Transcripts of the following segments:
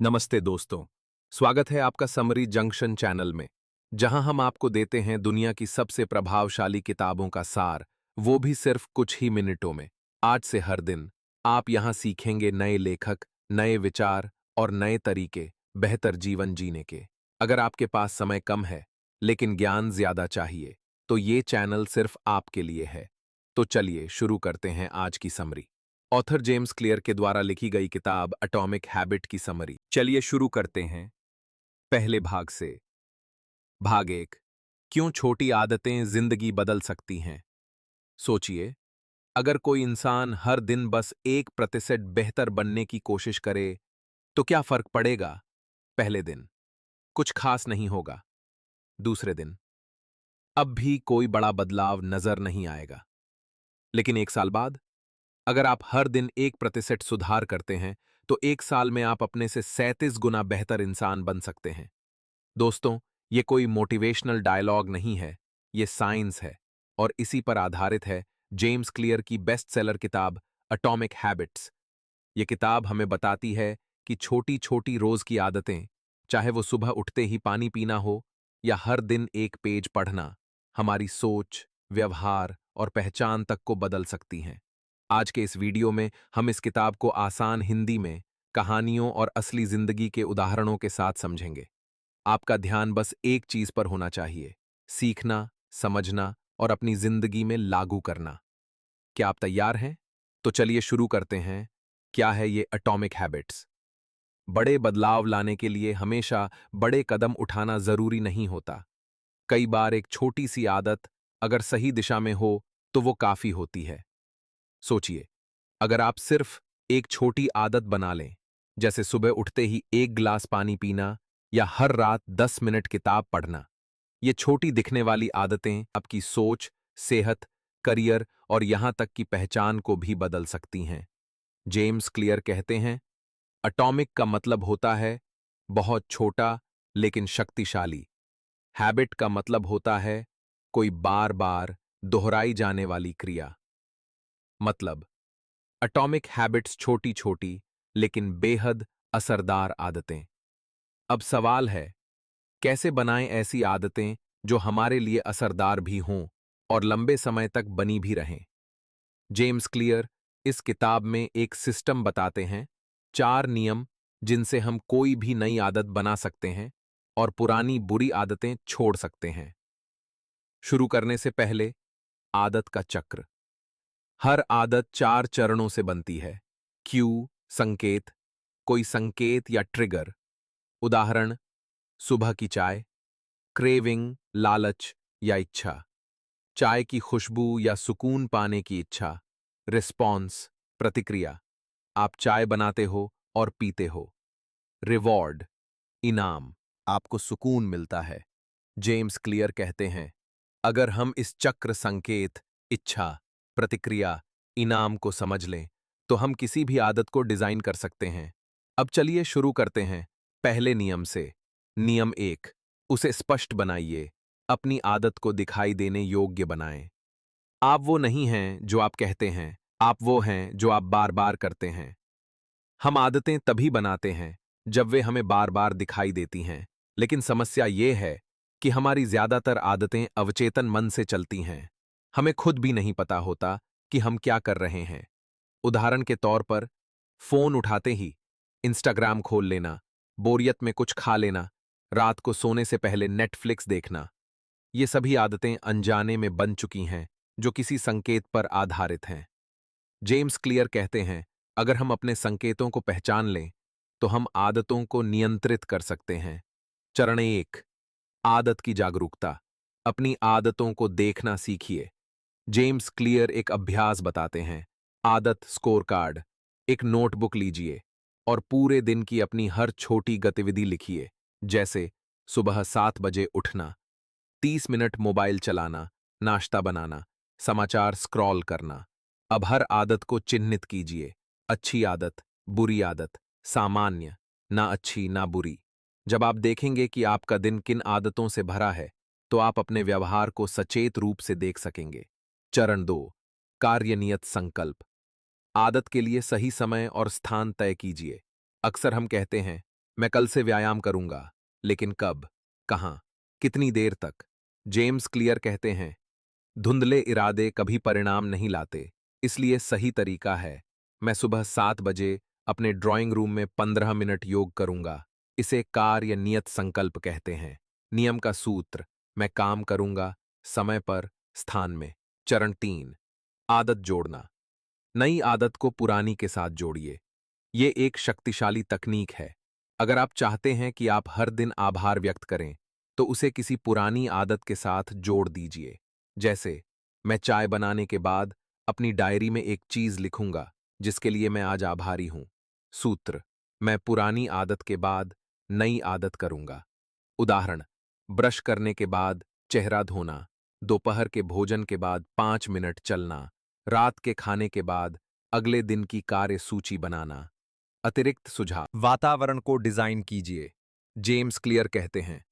नमस्ते दोस्तों। स्वागत है आपका समरी जंक्शन चैनल में, जहां हम आपको देते हैं दुनिया की सबसे प्रभावशाली किताबों का सार, वो भी सिर्फ कुछ ही मिनटों में। आज से हर दिन आप यहां सीखेंगे नए लेखक, नए विचार और नए तरीके बेहतर जीवन जीने के। अगर आपके पास समय कम है लेकिन ज्ञान ज्यादा चाहिए, तो ये चैनल सिर्फ आपके लिए है। तो चलिए शुरू करते हैं आज की समरी। ऑथर जेम्स क्लियर के द्वारा लिखी गई किताब एटॉमिक हैबिट की समरी। चलिए शुरू करते हैं पहले भाग से। भाग एक, क्यों छोटी आदतें जिंदगी बदल सकती हैं। सोचिए, अगर कोई इंसान हर दिन बस 1% बेहतर बनने की कोशिश करे तो क्या फर्क पड़ेगा। पहले दिन कुछ खास नहीं होगा, दूसरे दिन अब भी कोई बड़ा बदलाव नजर नहीं आएगा, लेकिन 1 साल बाद अगर आप हर दिन 1% सुधार करते हैं तो 1 साल में आप अपने से 37 गुना बेहतर इंसान बन सकते हैं। दोस्तों, ये कोई मोटिवेशनल डायलॉग नहीं है, ये साइंस है, और इसी पर आधारित है जेम्स क्लियर की बेस्ट सेलर किताब एटॉमिक हैबिट्स। ये किताब हमें बताती है कि छोटी छोटी रोज की आदतें, चाहे वो सुबह उठते ही पानी पीना हो या हर दिन एक पेज पढ़ना, हमारी सोच, व्यवहार और पहचान तक को बदल सकती हैं। आज के इस वीडियो में हम इस किताब को आसान हिंदी में कहानियों और असली जिंदगी के उदाहरणों के साथ समझेंगे। आपका ध्यान बस एक चीज पर होना चाहिए, सीखना, समझना और अपनी जिंदगी में लागू करना। क्या आप तैयार हैं? तो चलिए शुरू करते हैं। क्या है ये एटॉमिक हैबिट्स? बड़े बदलाव लाने के लिए हमेशा बड़े कदम उठाना जरूरी नहीं होता। कई बार एक छोटी सी आदत अगर सही दिशा में हो तो वो काफी होती है। सोचिए, अगर आप सिर्फ एक छोटी आदत बना लें, जैसे सुबह उठते ही 1 गिलास पानी पीना या हर रात 10 मिनट किताब पढ़ना, ये छोटी दिखने वाली आदतें आपकी सोच, सेहत, करियर और यहां तक कि पहचान को भी बदल सकती हैं। जेम्स क्लियर कहते हैं, एटॉमिक का मतलब होता है बहुत छोटा लेकिन शक्तिशाली। हैबिट का मतलब होता है कोई बार बार दोहराई जाने वाली क्रिया। मतलब, एटॉमिक हैबिट्स छोटी छोटी लेकिन बेहद असरदार आदतें। अब सवाल है, कैसे बनाएं ऐसी आदतें जो हमारे लिए असरदार भी हों और लंबे समय तक बनी भी रहें। जेम्स क्लियर इस किताब में एक सिस्टम बताते हैं, 4 नियम जिनसे हम कोई भी नई आदत बना सकते हैं और पुरानी बुरी आदतें छोड़ सकते हैं। शुरू करने से पहले, आदत का चक्र। हर आदत 4 चरणों से बनती है। क्यू, संकेत, कोई संकेत या ट्रिगर। उदाहरण, सुबह की चाय। क्रेविंग, लालच या इच्छा। चाय की खुशबू या सुकून पाने की इच्छा। रिस्पॉन्स, प्रतिक्रिया, आप चाय बनाते हो और पीते हो। रिवॉर्ड, इनाम, आपको सुकून मिलता है। जेम्स क्लियर कहते हैं, अगर हम इस चक्र संकेत, इच्छा, प्रतिक्रिया, इनाम को समझ लें तो हम किसी भी आदत को डिजाइन कर सकते हैं। अब चलिए शुरू करते हैं पहले नियम से। नियम 1, उसे स्पष्ट बनाइए। अपनी आदत को दिखाई देने योग्य बनाएं। आप वो नहीं हैं जो आप कहते हैं, आप वो हैं जो आप बार बार करते हैं। हम आदतें तभी बनाते हैं जब वे हमें बार बार दिखाई देती हैं, लेकिन समस्या ये है कि हमारी ज्यादातर आदतें अवचेतन मन से चलती हैं। हमें खुद भी नहीं पता होता कि हम क्या कर रहे हैं। उदाहरण के तौर पर, फोन उठाते ही इंस्टाग्राम खोल लेना, बोरियत में कुछ खा लेना, रात को सोने से पहले नेटफ्लिक्स देखना, ये सभी आदतें अनजाने में बन चुकी हैं जो किसी संकेत पर आधारित हैं। जेम्स क्लियर कहते हैं, अगर हम अपने संकेतों को पहचान लें तो हम आदतों को नियंत्रित कर सकते हैं। चरण 1, आदत की जागरूकता। अपनी आदतों को देखना सीखिए। जेम्स क्लियर एक अभ्यास बताते हैं, आदत स्कोर कार्ड। एक नोटबुक लीजिए और पूरे दिन की अपनी हर छोटी गतिविधि लिखिए, जैसे सुबह 7 बजे उठना, 30 मिनट मोबाइल चलाना, नाश्ता बनाना, समाचार स्क्रॉल करना। अब हर आदत को चिन्हित कीजिए, अच्छी आदत, बुरी आदत, सामान्य, ना अच्छी ना बुरी। जब आप देखेंगे कि आपका दिन किन आदतों से भरा है, तो आप अपने व्यवहार को सचेत रूप से देख सकेंगे। चरण 2, कार्यनियत संकल्प। आदत के लिए सही समय और स्थान तय कीजिए। अक्सर हम कहते हैं, मैं कल से व्यायाम करूंगा, लेकिन कब, कहां, कितनी देर तक? जेम्स क्लियर कहते हैं, धुंधले इरादे कभी परिणाम नहीं लाते, इसलिए सही तरीका है, मैं सुबह 7 बजे अपने ड्राइंग रूम में 15 मिनट योग करूंगा। इसे कार्य नियत संकल्प कहते हैं। नियम का सूत्र, मैं काम करूंगा, समय पर, स्थान में। चरण 3, आदत जोड़ना। नई आदत को पुरानी के साथ जोड़िए। ये एक शक्तिशाली तकनीक है। अगर आप चाहते हैं कि आप हर दिन आभार व्यक्त करें, तो उसे किसी पुरानी आदत के साथ जोड़ दीजिए। जैसे, मैं चाय बनाने के बाद अपनी डायरी में एक चीज लिखूंगा जिसके लिए मैं आज आभारी हूं। सूत्र, मैं पुरानी आदत के बाद नई आदत करूंगा। उदाहरण, ब्रश करने के बाद चेहरा धोना, दोपहर के भोजन के बाद 5 मिनट चलना, रात के खाने के बाद अगले दिन की कार्य सूची बनाना। अतिरिक्त सुझाव, वातावरण को डिजाइन कीजिए। जेम्स क्लियर कहते हैं,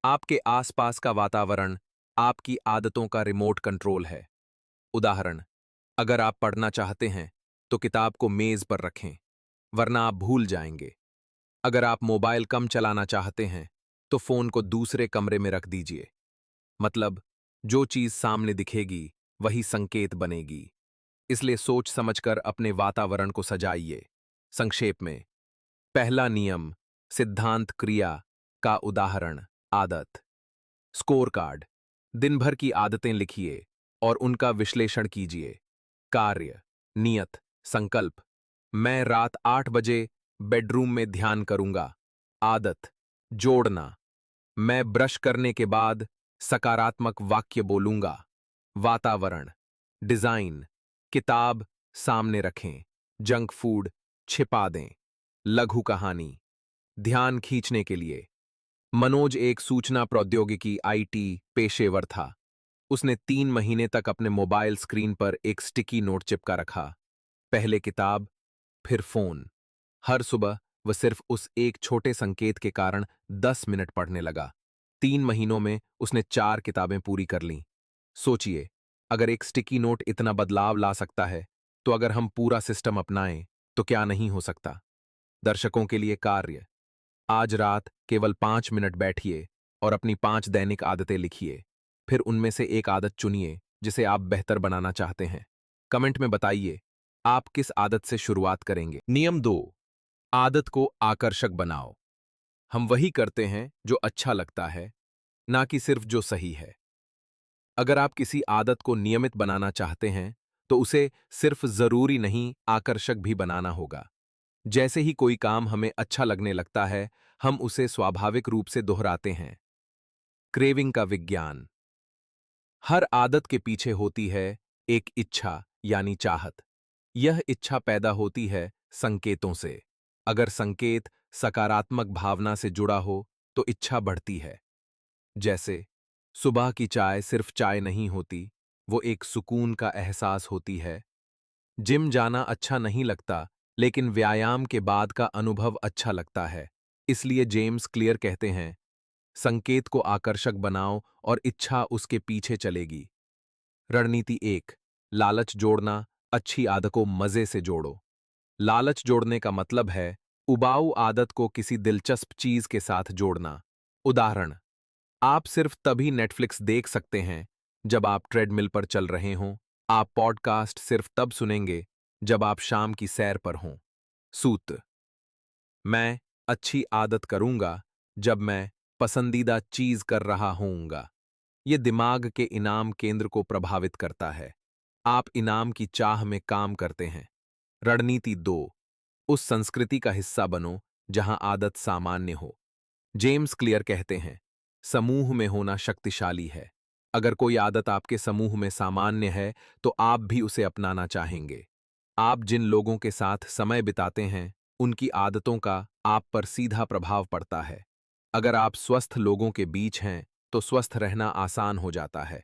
आपके आसपास का वातावरण आपकी आदतों का रिमोट कंट्रोल है। उदाहरण, अगर आप पढ़ना चाहते हैं तो किताब को मेज पर रखें, वरना आप भूल जाएंगे। अगर आप मोबाइल कम चलाना चाहते हैं तो फोन को दूसरे कमरे में रख दीजिए। मतलब, जो चीज सामने दिखेगी वही संकेत बनेगी। इसलिए सोच समझकर अपने वातावरण को सजाइए। संक्षेप में, पहला नियम, सिद्धांत क्रिया का उदाहरण, आदत। स्कोर कार्ड, दिन भर की आदतें लिखिए और उनका विश्लेषण कीजिए। कार्य, नियत, संकल्प, मैं रात 8 बजे बेडरूम में ध्यान करूंगा। आदत, जोड़ना, मैं ब्रश करने के बाद सकारात्मक वाक्य बोलूंगा। वातावरण, डिजाइन, किताब सामने रखें, जंक फूड छिपा दें। लघु कहानी, ध्यान खींचने के लिए। मनोज एक सूचना प्रौद्योगिकी आईटी पेशेवर था। उसने 3 महीने तक अपने मोबाइल स्क्रीन पर एक स्टिकी नोट चिपका रखा। पहले किताब, फिर फोन। हर सुबह वह सिर्फ उस एक छोटे संकेत के कारण 10 मिनट पढ़ने लगा। 3 महीनों में उसने 4 किताबें पूरी कर लीं। सोचिए, अगर एक स्टिकी नोट इतना बदलाव ला सकता है, तो अगर हम पूरा सिस्टम अपनाएं तो क्या नहीं हो सकता। दर्शकों के लिए कार्य, आज रात केवल 5 मिनट बैठिए और अपनी 5 दैनिक आदतें लिखिए। फिर उनमें से एक आदत चुनिए जिसे आप बेहतर बनाना चाहते हैं। कमेंट में बताइए, आप किस आदत से शुरुआत करेंगे। नियम 2, आदत को आकर्षक बनाओ। हम वही करते हैं जो अच्छा लगता है, ना कि सिर्फ जो सही है। अगर आप किसी आदत को नियमित बनाना चाहते हैं, तो उसे सिर्फ जरूरी नहीं, आकर्षक भी बनाना होगा। जैसे ही कोई काम हमें अच्छा लगने लगता है, हम उसे स्वाभाविक रूप से दोहराते हैं। क्रेविंग का विज्ञान, हर आदत के पीछे होती है एक इच्छा यानी चाहत। यह इच्छा पैदा होती है संकेतों से। अगर संकेत सकारात्मक भावना से जुड़ा हो तो इच्छा बढ़ती है। जैसे, सुबह की चाय सिर्फ चाय नहीं होती, वो एक सुकून का एहसास होती है। जिम जाना अच्छा नहीं लगता, लेकिन व्यायाम के बाद का अनुभव अच्छा लगता है। इसलिए जेम्स क्लियर कहते हैं, संकेत को आकर्षक बनाओ और इच्छा उसके पीछे चलेगी। रणनीति 1, लालच जोड़ना, अच्छी आदत को मजे से जोड़ो। लालच जोड़ने का मतलब है उबाऊ आदत को किसी दिलचस्प चीज के साथ जोड़ना। उदाहरण, आप सिर्फ तभी नेटफ्लिक्स देख सकते हैं जब आप ट्रेडमिल पर चल रहे हों। आप पॉडकास्ट सिर्फ तब सुनेंगे जब आप शाम की सैर पर हों। सूत्र, मैं अच्छी आदत करूंगा जब मैं पसंदीदा चीज कर रहा होऊंगा। ये दिमाग के इनाम केंद्र को प्रभावित करता है। आप इनाम की चाह में काम करते हैं। रणनीति 2, उस संस्कृति का हिस्सा बनो जहां आदत सामान्य हो। जेम्स क्लियर कहते हैं, समूह में होना शक्तिशाली है। अगर कोई आदत आपके समूह में सामान्य है, तो आप भी उसे अपनाना चाहेंगे। आप जिन लोगों के साथ समय बिताते हैं, उनकी आदतों का आप पर सीधा प्रभाव पड़ता है। अगर आप स्वस्थ लोगों के बीच हैं, तो स्वस्थ रहना आसान हो जाता है।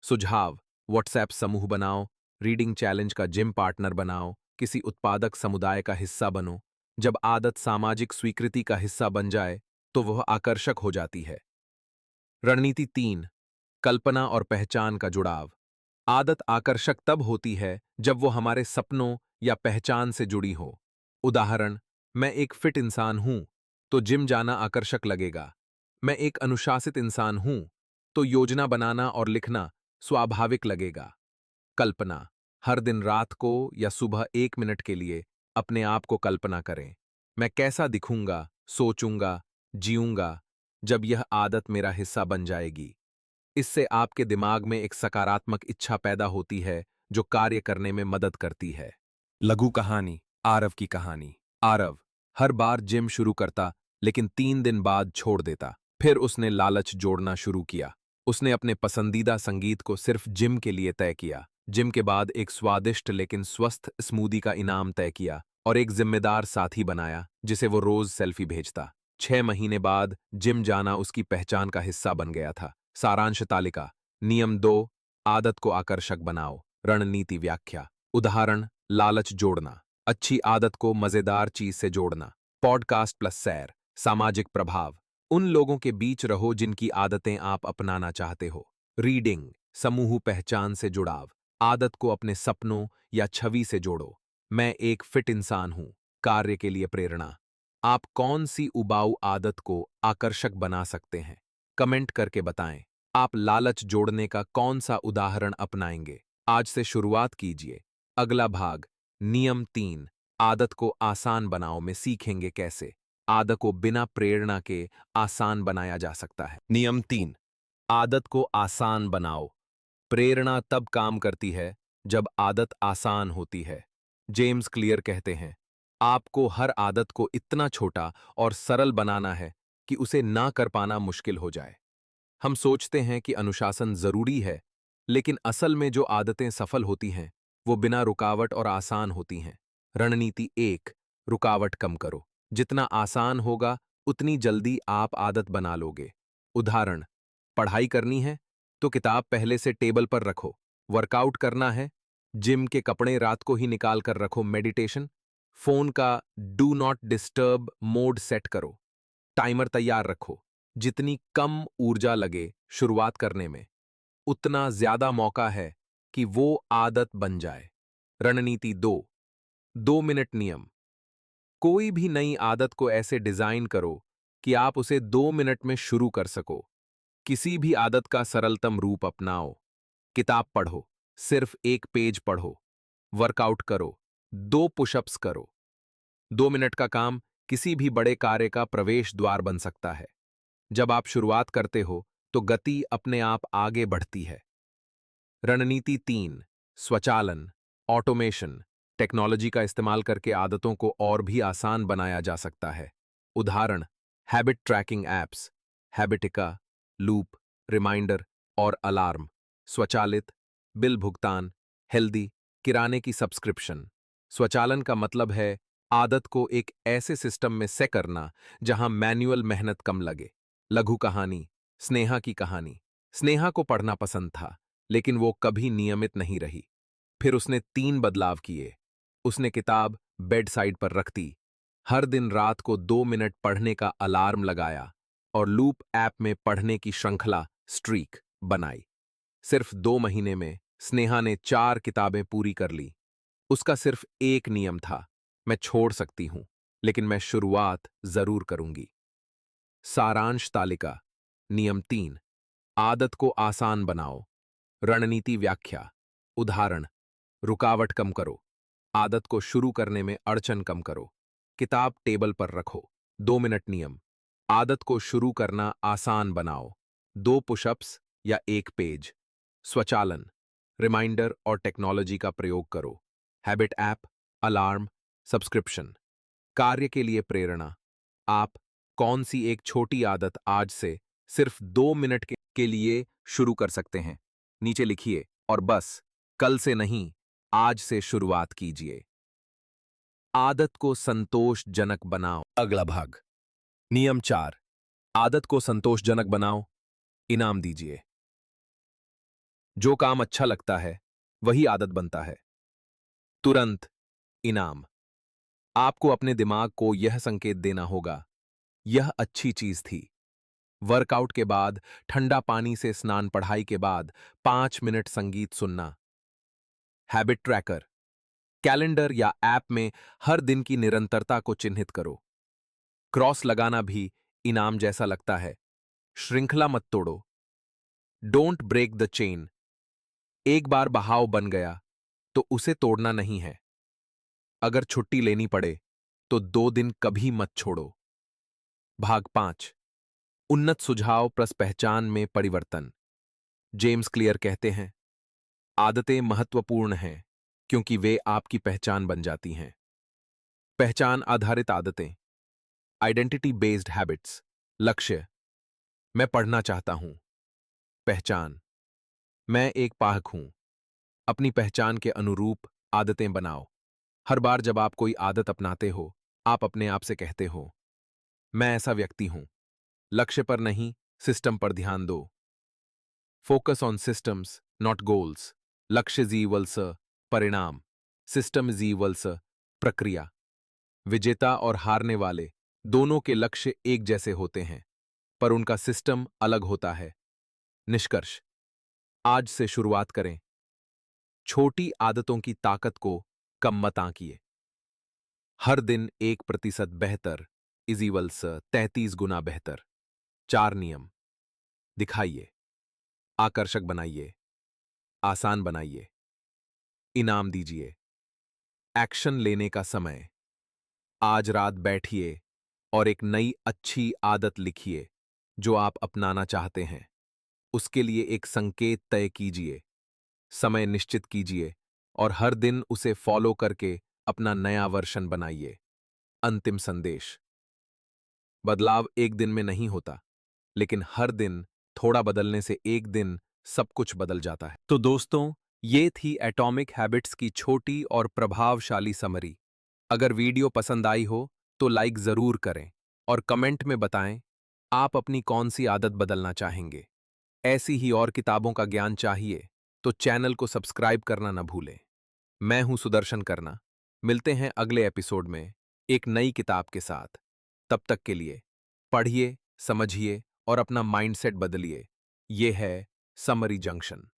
सुझाव, व्हाट्सएप समूह बनाओ, रीडिंग चैलेंज का जिम पार्टनर बनाओ, किसी उत्पादक समुदाय का हिस्सा बनो। जब आदत सामाजिक स्वीकृति का हिस्सा बन जाए, तो वह आकर्षक हो जाती है। रणनीति 3, कल्पना और पहचान का जुड़ाव। आदत आकर्षक तब होती है जब वो हमारे सपनों या पहचान से जुड़ी हो। उदाहरण, मैं एक फिट इंसान हूं, तो जिम जाना आकर्षक लगेगा। मैं एक अनुशासित इंसान हूं, तो योजना बनाना और लिखना स्वाभाविक लगेगा। कल्पना, हर दिन रात को या सुबह 1 मिनट के लिए अपने आप को कल्पना करें। मैं कैसा दिखूंगा, सोचूंगा, जीऊंगा जब यह आदत मेरा हिस्सा बन जाएगी। इससे आपके दिमाग में एक सकारात्मक इच्छा पैदा होती है जो कार्य करने में मदद करती है। लघु कहानी, आरव की कहानी। आरव हर बार जिम शुरू करता, लेकिन 3 दिन बाद छोड़ देता। फिर उसने लालच जोड़ना शुरू किया। उसने अपने पसंदीदा संगीत को सिर्फ जिम के लिए तय किया। जिम के बाद एक स्वादिष्ट लेकिन स्वस्थ स्मूदी का इनाम तय किया और एक जिम्मेदार साथी बनाया जिसे वो रोज सेल्फी भेजता। 6 महीने बाद जिम जाना उसकी पहचान का हिस्सा बन गया था। सारांश तालिका। नियम 2, आदत को आकर्षक बनाओ। रणनीति व्याख्या। उदाहरण, लालच जोड़ना, अच्छी आदत को मजेदार चीज से जोड़ना। पॉडकास्ट प्लस सैर। सामाजिक प्रभाव, उन लोगों के बीच रहो जिनकी आदतें आप अपनाना चाहते हो। रीडिंग, समूह पहचान से जुड़ाव, आदत को अपने सपनों या छवि से जोड़ो। मैं एक फिट इंसान हूं, कार्य के लिए प्रेरणा। आप कौन सी उबाऊ आदत को आकर्षक बना सकते हैं? कमेंट करके बताएं। आप लालच जोड़ने का कौन सा उदाहरण अपनाएंगे? आज से शुरुआत कीजिए। अगला भाग, नियम 3, आदत को आसान बनाओ में सीखेंगे कैसे आदत को बिना प्रेरणा के आसान बनाया जा सकता है। नियम 3, आदत को आसान बनाओ। प्रेरणा तब काम करती है जब आदत आसान होती है। जेम्स क्लियर कहते हैं, आपको हर आदत को इतना छोटा और सरल बनाना है कि उसे ना कर पाना मुश्किल हो जाए। हम सोचते हैं कि अनुशासन जरूरी है, लेकिन असल में जो आदतें सफल होती हैं, वो बिना रुकावट और आसान होती हैं। रणनीति 1, रुकावट कम करो। जितना आसान होगा, उतनी जल्दी आप आदत बना लोगे। उदाहरण, पढ़ाई करनी है, तो किताब पहले से टेबल पर रखो। वर्कआउट करना है, जिम के कपड़े रात को ही निकाल कर रखो। मेडिटेशन, फोन का do not disturb mode set करो। टाइमर तैयार रखो। जितनी कम ऊर्जा लगे शुरुआत करने में, उतना ज्यादा मौका है कि वो आदत बन जाए। रणनीति 2, 2 मिनट नियम। कोई भी नई आदत को ऐसे डिजाइन करो कि आप उसे 2 मिनट में शुरू कर सको। किसी भी आदत का सरलतम रूप अपनाओ। किताब पढ़ो, सिर्फ 1 पेज पढ़ो। वर्कआउट करो, 2 पुशअप्स करो। 2 मिनट का काम किसी भी बड़े कार्य का प्रवेश द्वार बन सकता है। जब आप शुरुआत करते हो, तो गति अपने आप आगे बढ़ती है। रणनीति 3, स्वचालन, ऑटोमेशन। टेक्नोलॉजी का इस्तेमाल करके आदतों को और भी आसान बनाया जा सकता है। उदाहरण, habit tracking apps, Habitica, loop, reminder और अलार्म। स्वचालित, बिल भुगतान, हेल्दी, किराने की सब्सक्रिप्शन। स्वचालन का मतलब है आदत को एक ऐसे सिस्टम में से करना जहां मैन्युअल मेहनत कम लगे। लघु कहानी, स्नेहा की कहानी। स्नेहा को पढ़ना पसंद था, लेकिन वो कभी नियमित नहीं रही। फिर उसने 3 बदलाव किए। उसने किताब बेड साइड पर रख दी, हर दिन रात को 2 मिनट पढ़ने का अलार्म लगाया और लूप ऐप में पढ़ने की श्रृंखला स्ट्रीक बनाई। सिर्फ 2 महीने में स्नेहा ने 4 किताबें पूरी कर ली। उसका सिर्फ एक नियम था, मैं छोड़ सकती हूं, लेकिन मैं शुरुआत जरूर करूंगी। सारांश तालिका। नियम 3, आदत को आसान बनाओ। रणनीति व्याख्या। उदाहरण, रुकावट कम करो। आदत को शुरू करने में अड़चन कम करो। किताब टेबल पर रखो। 2 मिनट नियम, आदत को शुरू करना आसान बनाओ। 2 पुशअप्स या 1 पेज। स्वचालन, रिमाइंडर और टेक्नोलॉजी का प्रयोग करो। Habit app, alarm, subscription. कार्य के लिए प्रेरणा। आप कौन सी एक छोटी आदत आज से सिर्फ 2 मिनट के लिए शुरू कर सकते हैं? नीचे लिखिए और बस कल से नहीं, आज से शुरुआत कीजिए। आदत को संतोषजनक बनाओ। अगला भाग, नियम 4, आदत को संतोषजनक बनाओ। इनाम दीजिए। जो काम अच्छा लगता है, वही आदत बनता है। तुरंत इनाम। आपको अपने दिमाग को यह संकेत देना होगा, यह अच्छी चीज थी। वर्कआउट के बाद ठंडा पानी से स्नान, पढ़ाई के बाद 5 मिनट संगीत सुनना। हैबिट ट्रैकर, कैलेंडर या ऐप में हर दिन की निरंतरता को चिन्हित करो। क्रॉस लगाना भी इनाम जैसा लगता है। श्रृंखला मत तोड़ो। Don't break the chain. एक बार बहाव बन गया तो उसे तोड़ना नहीं है। अगर छुट्टी लेनी पड़े तो 2 दिन कभी मत छोड़ो। भाग 5। उन्नत सुझाव प्लस पहचान में परिवर्तन। जेम्स क्लियर कहते हैं, आदतें महत्वपूर्ण हैं क्योंकि वे आपकी पहचान बन जाती हैं। पहचान आधारित आदतें, आइडेंटिटी बेस्ड हैबिट्स। लक्ष्य, मैं पढ़ना चाहता हूं। पहचान, मैं एक पाठक हूं। अपनी पहचान के अनुरूप आदतें बनाओ। हर बार जब आप कोई आदत अपनाते हो, आप अपने आप से कहते हो, मैं ऐसा व्यक्ति हूं। लक्ष्य पर नहीं, सिस्टम पर ध्यान दो। Focus on systems not goals. लक्ष्य इज इक्वल्स परिणाम, सिस्टम इज इक्वल्स प्रक्रिया। विजेता और हारने वाले दोनों के लक्ष्य एक जैसे होते हैं, पर उनका सिस्टम अलग होता है। निष्कर्ष, आज से शुरुआत करें। छोटी आदतों की ताकत को कम मत आंकिए। हर दिन 1% बेहतर इज इक्वल्स 33 गुना बेहतर। 4 नियम दिखाइए, आकर्षक बनाइए, आसान बनाइए, इनाम दीजिए। एक्शन लेने का समय। आज रात बैठिए और एक नई अच्छी आदत लिखिए जो आप अपनाना चाहते हैं। उसके लिए एक संकेत तय कीजिए, समय निश्चित कीजिए और हर दिन उसे फॉलो करके अपना नया वर्षन बनाइए। अंतिम संदेश, बदलाव एक दिन में नहीं होता, लेकिन हर दिन थोड़ा बदलने से एक दिन सब कुछ बदल जाता है। तो दोस्तों, ये थी एटॉमिक हैबिट्स की छोटी और प्रभावशाली समरी। अगर वीडियो पसंद आई हो तो लाइक जरूर करें और कमेंट में बताएं आप अपनी कौन सी आदत बदलना चाहेंगे। ऐसी ही और किताबों का ज्ञान चाहिए तो चैनल को सब्सक्राइब करना न भूलें। मैं हूं सुदर्शन करना। मिलते हैं अगले एपिसोड में एक नई किताब के साथ। तब तक के लिए पढ़िए, समझिए और अपना माइंडसेट बदलिए। ये है समरी जंक्शन।